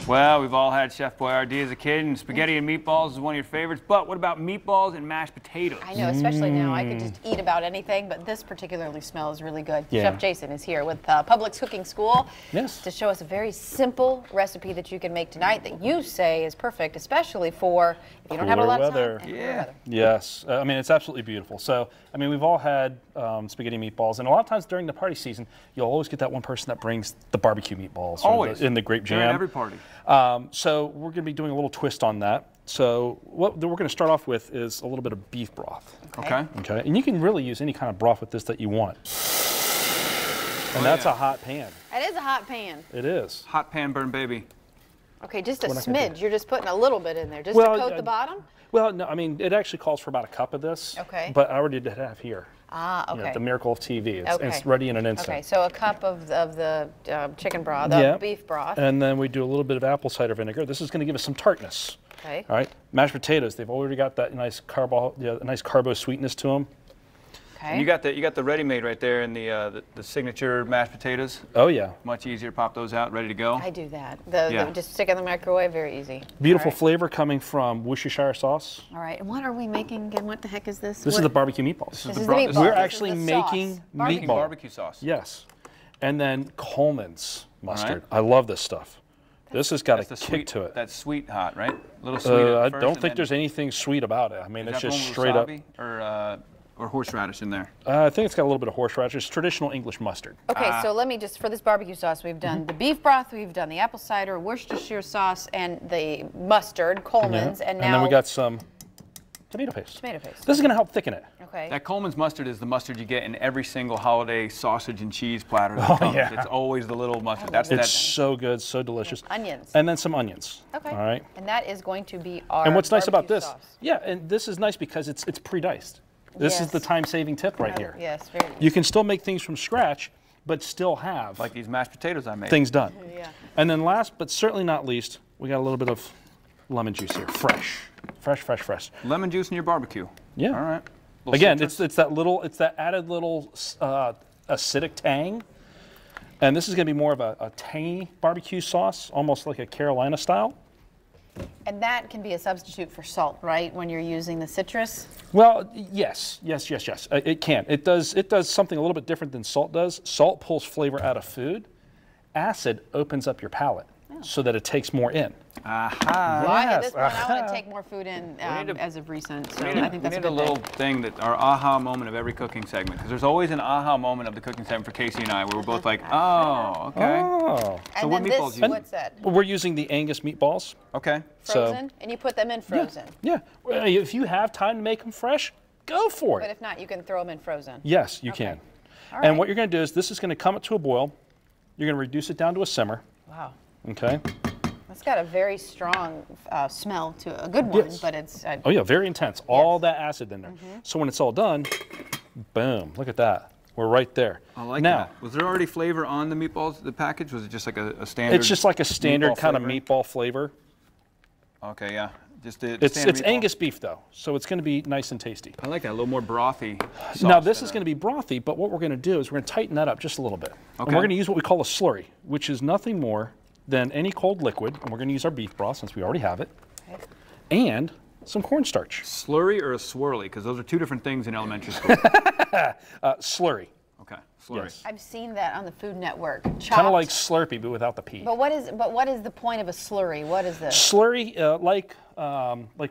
Well, we've all had Chef Boyardee as a kid, and spaghetti and meatballs is one of your favorites. But what about meatballs and mashed potatoes? I know, especially now. I could just eat about anything, but this particularly smells really good. Yeah. Chef Jason is here with PUBLIX Cooking School to show us a very simple recipe that you can make tonight that you say is perfect, especially for if you don't have a lot of time. Yeah. Yes. I mean, it's absolutely beautiful. So, I mean, we've all had spaghetti meatballs, and a lot of times during the party season, you'll always get that one person that brings the barbecue meatballs. Always. In the grape jam. During every party. So we're going to be doing a little twist on that. So what we're going to start off with is a little bit of beef broth. Okay. Okay. And you can really use any kind of broth with this that you want. And that's a hot pan. It is a hot pan. It is. Hot pan burn baby. Okay, just a smidge. You're just putting a little bit in there, just to coat the bottom? Well, no, I mean, it actually calls for about a cup of this. Okay. But I already did have here. Ah, okay. You know, the miracle of TV. It's ready in an instant. Okay, so a cup of the chicken broth, the beef broth. And then we do a little bit of apple cider vinegar. This is going to give us some tartness. Okay. All right. Mashed potatoes, they've already got that nice carbo sweetness to them. Okay. And you got the ready-made right there in the signature mashed potatoes. Oh yeah. Much easier to pop those out, ready to go. I do that. Just stick in the microwave, very easy. Beautiful flavor coming from Worcestershire sauce. All right, and what are we making again? What the heck is this? This is the barbecue meatballs. This is the meatballs. We're actually making meatball. Barbecue sauce. Yes. And then Coleman's mustard. I love this stuff. This has got a kick to it. That's sweet hot, right? A little sweet. I don't think there's anything sweet about it. I mean, it's just straight up. Or horseradish in there? I think it's got a little bit of horseradish. It's traditional English mustard. Okay, so let me just, for this barbecue sauce, we've done the beef broth, we've done the apple cider, Worcestershire sauce, and the mustard, Coleman's, and now... And then we got some tomato paste. Tomato paste. This is going to help thicken it. Okay. That Coleman's mustard is the mustard you get in every single holiday sausage and cheese platter that comes. It's always the little mustard. It's so good, so delicious. Onions. And then some onions. Okay. All right. And that is going to be our And what's nice about this? sauce. Yeah, and this is nice because it's pre-diced. This is the time-saving tip right here. Yes, very You can still make things from scratch, but still have like these mashed potatoes I made. Things done. Yeah. And then last, but certainly not least, we got a little bit of lemon juice here, fresh. Lemon juice in your barbecue. Yeah. All right. Again, it's that added little acidic tang, and this is going to be more of a tangy barbecue sauce, almost like a Carolina style. And that can be a substitute for salt, right, when you're using the citrus? Well, yes. It can. It does something a little bit different than salt does. Salt pulls flavor out of food. Acid opens up your palate so that it takes more in. Aha. Well, at this point, I want to take more food in as of recent, so I think that's a good a little thing that our aha moment of every cooking segment, because there's always an aha moment of the cooking segment for Casey and I, where we're both like, oh, okay. Oh. So what meatballs do you use? What's that? We're using the Angus meatballs. Okay. Frozen? And you put them in frozen? Yeah. Well, if you have time to make them fresh, go for it. But if not, you can throw them in frozen? Yes, you can. All right. And what you're going to do is this is going to come to a boil. You're going to reduce it down to a simmer. Wow. Okay. It's got a very strong smell to a good one, but it's... oh yeah, very intense. All that acid in there. So when it's all done, boom, look at that. We're right there. I like that. Was there already flavor on the meatballs, the package? Was it just like a standard? It's just like a standard kind of meatball flavor. Okay, yeah. Just the it's Angus beef though, so it's going to be nice and tasty. I like that, a little more brothy sauce. Now this is going to be brothy, but what we're going to do is we're going to tighten that up just a little bit. Okay. And we're going to use what we call a slurry, which is nothing more than any cold liquid, and we're going to use our beef broth since we already have it, and some cornstarch. Slurry or a swirly? Because those are two different things in elementary school. Slurry. Okay, slurry. Yes. I've seen that on the Food Network. Kind of like Slurpee, but without the P. But what is the point of a slurry? What is this? Slurry, like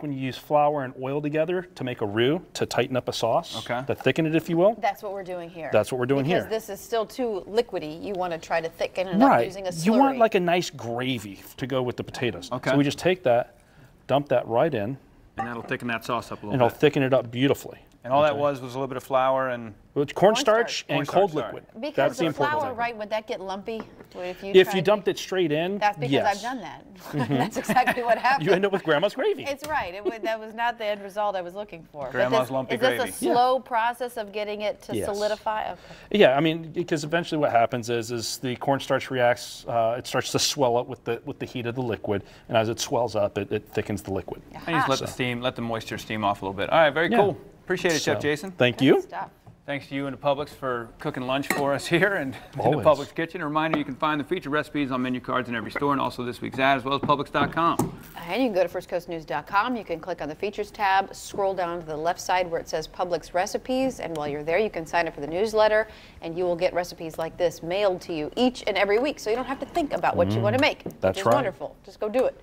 when you use flour and oil together to make a roux to tighten up a sauce, to thicken it, if you will. That's what we're doing here. That's what we're doing here. Because this is still too liquidy. You want to try to thicken it up using a slurry. You want like a nice gravy to go with the potatoes. Okay. So we just take that, dump that right in. And that'll thicken that sauce up a little bit. And it'll thicken it up beautifully. And all that was a little bit of flour and... Cornstarch and cold liquid. Because that's the important flour, right, would that get lumpy? If you dumped it straight in, that's because I've done that. That's exactly what happened. You end up with grandma's gravy. It's right. That was not the end result I was looking for. Grandma's lumpy gravy. Is this a slow process of getting it to solidify? Okay. Yeah, I mean, because eventually what happens is the cornstarch reacts, it starts to swell up with the heat of the liquid, and as it swells up, it thickens the liquid. And just let the moisture steam off a little bit. All right, very cool. Appreciate it, Chef Jason. Thank you. Stuff. Thanks to you and to Publix for cooking lunch for us here and in the Always. Publix kitchen. A reminder, you can find the featured recipes on menu cards in every store and also this week's ad, as well as Publix.com. And you can go to firstcoastnews.com. You can click on the Features tab, scroll down to the left side where it says Publix Recipes, and while you're there, you can sign up for the newsletter, and you will get recipes like this mailed to you each and every week, so you don't have to think about what you want to make. That's which is right. wonderful. Just go do it.